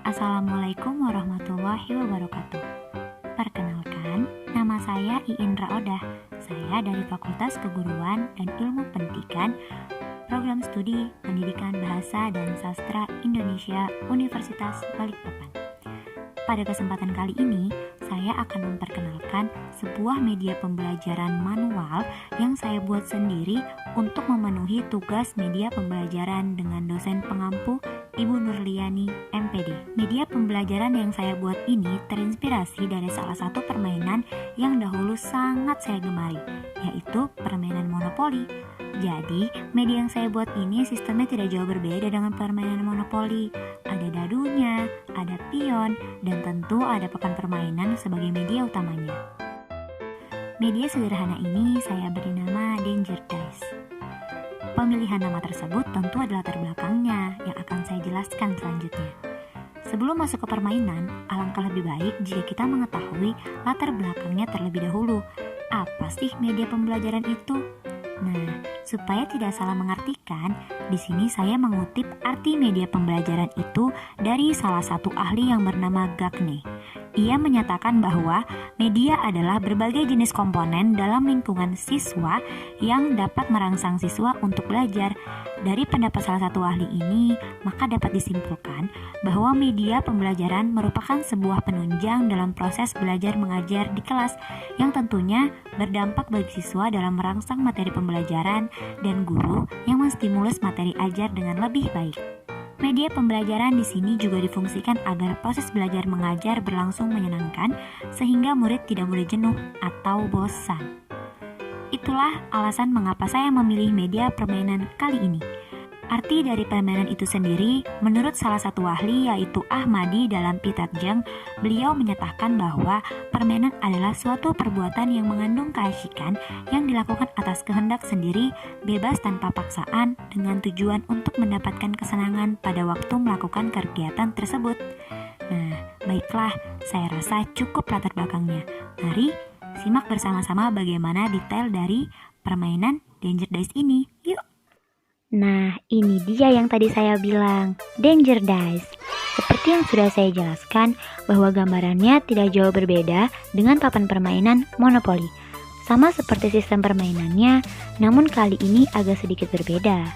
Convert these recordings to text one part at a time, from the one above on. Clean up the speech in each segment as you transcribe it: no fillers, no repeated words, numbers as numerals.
Assalamualaikum warahmatullahi wabarakatuh. Perkenalkan, nama saya Iindra Odah. Saya dari Fakultas Keguruan dan Ilmu Pendidikan, Program Studi Pendidikan Bahasa dan Sastra Indonesia, Universitas Balikpapan. Pada kesempatan kali ini, saya akan memperkenalkan sebuah media pembelajaran manual yang saya buat sendiri untuk memenuhi tugas media pembelajaran dengan dosen pengampu Ibu Nurliani, MPD. Media pembelajaran yang saya buat ini terinspirasi dari salah satu permainan yang dahulu sangat saya gemari, yaitu permainan monopoli. Jadi, media yang saya buat ini sistemnya tidak jauh berbeda dengan permainan monopoli. Ada dadunya, ada pion, dan tentu ada papan permainan sebagai media utamanya. Media sederhana ini saya beri nama Danger Dice. Pemilihan nama tersebut tentu ada latar belakangnya yang akan saya jelaskan selanjutnya. Sebelum masuk ke permainan, alangkah lebih baik jika kita mengetahui latar belakangnya terlebih dahulu. Apa sih media pembelajaran itu? Nah, supaya tidak salah mengartikan, di sini saya mengutip arti media pembelajaran itu dari salah satu ahli yang bernama Gagne. Ia menyatakan bahwa media adalah berbagai jenis komponen dalam lingkungan siswa yang dapat merangsang siswa untuk belajar. Dari pendapat salah satu ahli ini, maka dapat disimpulkan bahwa media pembelajaran merupakan sebuah penunjang dalam proses belajar mengajar di kelas yang tentunya berdampak bagi siswa dalam merangsang materi pembelajaran dan guru yang menstimulus materi ajar dengan lebih baik. Media pembelajaran di sini juga difungsikan agar proses belajar mengajar berlangsung menyenangkan sehingga murid tidak mudah jenuh atau bosan. Itulah alasan mengapa saya memilih media permainan kali ini. Arti dari permainan itu sendiri, menurut salah satu ahli yaitu Ahmadi dalam Pitatjang, beliau menyatakan bahwa permainan adalah suatu perbuatan yang mengandung keasyikan yang dilakukan atas kehendak sendiri, bebas tanpa paksaan, dengan tujuan untuk mendapatkan kesenangan pada waktu melakukan kegiatan tersebut. Nah, baiklah, saya rasa cukup latar belakangnya. Mari simak bersama-sama bagaimana detail dari permainan Danger Dice ini. Yuk! Nah, ini dia yang tadi saya bilang, Danger Dice. Seperti yang sudah saya jelaskan, bahwa gambarannya tidak jauh berbeda dengan papan permainan monopoli. Sama seperti sistem permainannya, namun kali ini agak sedikit berbeda.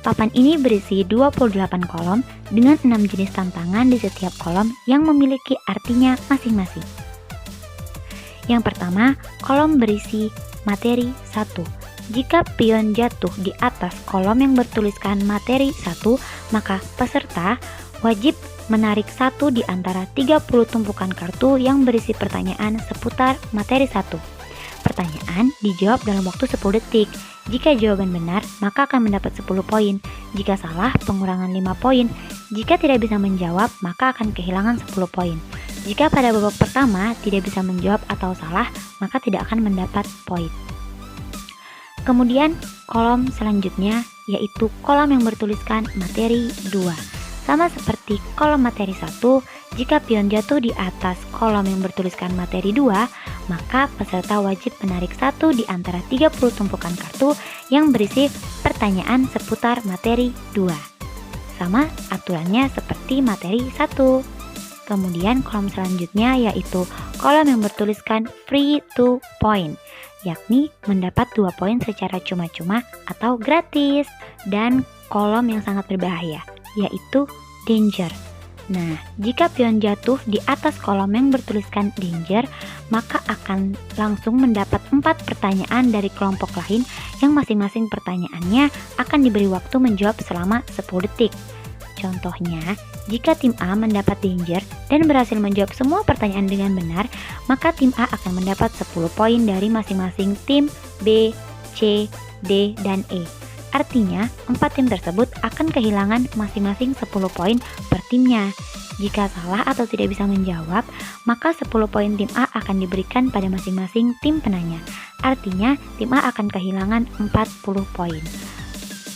Papan ini berisi 28 kolom dengan 6 jenis tantangan di setiap kolom yang memiliki artinya masing-masing. Yang pertama, kolom berisi materi 1. Jika pion jatuh di atas kolom yang bertuliskan materi 1, maka peserta wajib menarik satu di antara 30 tumpukan kartu yang berisi pertanyaan seputar materi 1. Pertanyaan dijawab dalam waktu 10 detik. Jika jawaban benar, maka akan mendapat 10 poin. Jika salah, pengurangan 5 poin. Jika tidak bisa menjawab, maka akan kehilangan 10 poin. Jika pada babak pertama tidak bisa menjawab atau salah, maka tidak akan mendapat poin. Kemudian kolom selanjutnya yaitu kolom yang bertuliskan materi 2. Sama seperti kolom materi 1, jika pion jatuh di atas kolom yang bertuliskan materi 2, maka peserta wajib menarik satu di antara 30 tumpukan kartu yang berisi pertanyaan seputar materi 2. Sama aturannya seperti materi 1. Kemudian kolom selanjutnya yaitu kolom yang bertuliskan free to point, yakni mendapat 2 poin secara cuma-cuma atau gratis. Dan kolom yang sangat berbahaya, yaitu danger. Nah, jika pion jatuh di atas kolom yang bertuliskan danger, maka akan langsung mendapat 4 pertanyaan dari kelompok lain yang masing-masing pertanyaannya akan diberi waktu menjawab selama 10 detik. Contohnya, jika tim A mendapat danger dan berhasil menjawab semua pertanyaan dengan benar, maka tim A akan mendapat 10 poin dari masing-masing tim B, C, D, dan E. Artinya, 4 tim tersebut akan kehilangan masing-masing 10 poin per timnya. Jika salah atau tidak bisa menjawab, maka 10 poin tim A akan diberikan pada masing-masing tim penanya. Artinya, tim A akan kehilangan 40 poin.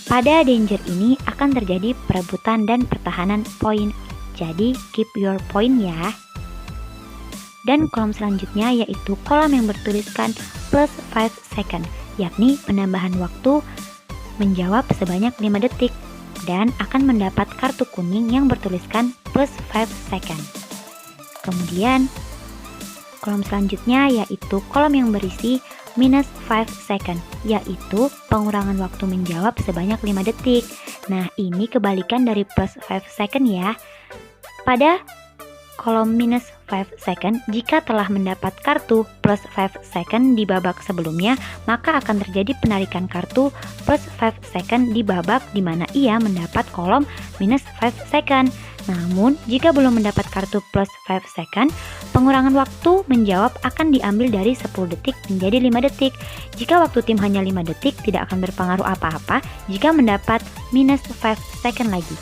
Pada danger ini akan terjadi perebutan dan pertahanan poin. Jadi keep your point ya. Dan kolom selanjutnya yaitu kolom yang bertuliskan plus 5 second, yakni penambahan waktu menjawab sebanyak 5 detik dan akan mendapat kartu kuning yang bertuliskan plus 5 second. Kemudian kolom selanjutnya yaitu kolom yang berisi minus 5 second, yaitu pengurangan waktu menjawab sebanyak 5 detik. Nah, ini kebalikan dari plus 5 second ya. Pada kolom minus 5 second, jika telah mendapat kartu plus 5 second di babak sebelumnya, maka akan terjadi penarikan kartu plus 5 second di babak di mana ia mendapat kolom minus 5 second. Namun, jika belum mendapat kartu plus 5 second, pengurangan waktu menjawab akan diambil dari 10 detik menjadi 5 detik. Jika waktu tim hanya 5 detik, tidak akan berpengaruh apa-apa jika mendapat minus 5 second lagi.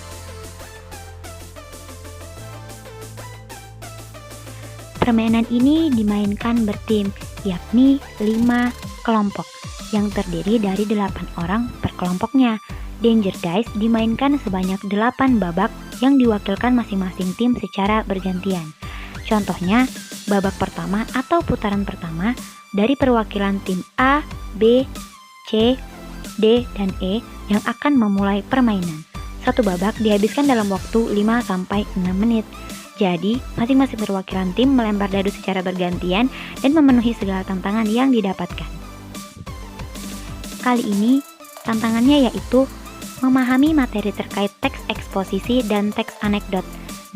Permainan ini dimainkan bertim, yakni 5 kelompok yang terdiri dari 8 orang per kelompoknya. Danger Dice dimainkan sebanyak 8 babak yang diwakilkan masing-masing tim secara bergantian. Contohnya, babak pertama atau putaran pertama dari perwakilan tim A, B, C, D, dan E yang akan memulai permainan. Satu babak dihabiskan dalam waktu 5-6 menit. Jadi, masing-masing perwakilan tim melempar dadu secara bergantian dan memenuhi segala tantangan yang didapatkan. Kali ini, tantangannya yaitu memahami materi terkait teks eksposisi dan teks anekdot.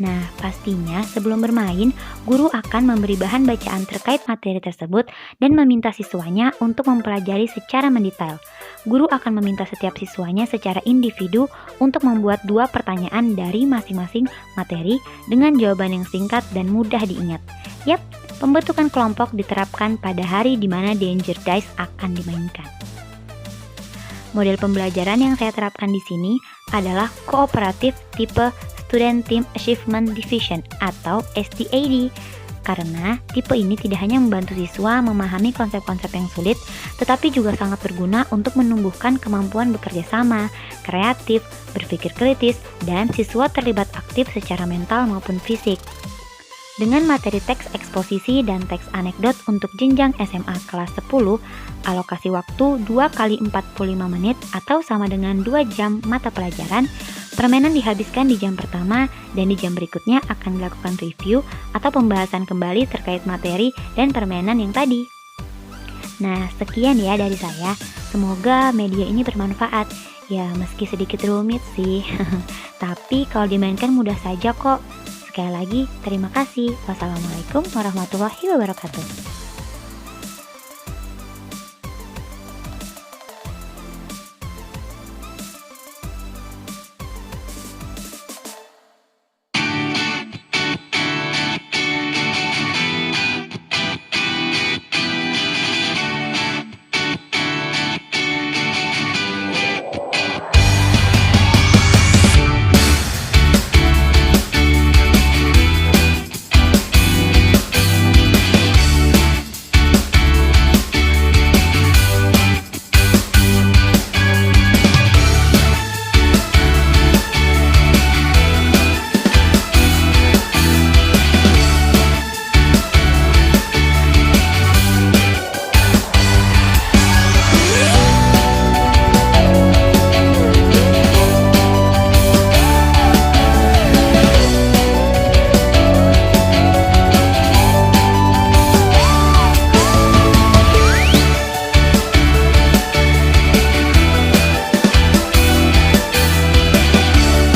Nah, pastinya sebelum bermain, guru akan memberi bahan bacaan terkait materi tersebut dan meminta siswanya untuk mempelajari secara mendetail. Guru akan meminta setiap siswanya secara individu untuk membuat 2 pertanyaan dari masing-masing materi dengan jawaban yang singkat dan mudah diingat. Yap, pembentukan kelompok diterapkan pada hari di mana Danger Dice akan dimainkan. Model pembelajaran yang saya terapkan di sini adalah kooperatif tipe Student Team Achievement Division atau STAD. Karena tipe ini tidak hanya membantu siswa memahami konsep-konsep yang sulit, tetapi juga sangat berguna untuk menumbuhkan kemampuan bekerja sama, kreatif, berpikir kritis, dan siswa terlibat aktif secara mental maupun fisik. Dengan materi teks eksposisi dan teks anekdot untuk jenjang SMA kelas 10, alokasi waktu 2 kali 45 menit atau sama dengan 2 jam mata pelajaran, permainan dihabiskan di jam pertama dan di jam berikutnya akan dilakukan review atau pembahasan kembali terkait materi dan permainan yang tadi. Nah, sekian ya dari saya. Semoga media ini bermanfaat. Ya, meski sedikit rumit sih, tapi kalau dimainkan mudah saja kok. Sekali lagi, terima kasih. Wassalamualaikum warahmatullahi wabarakatuh.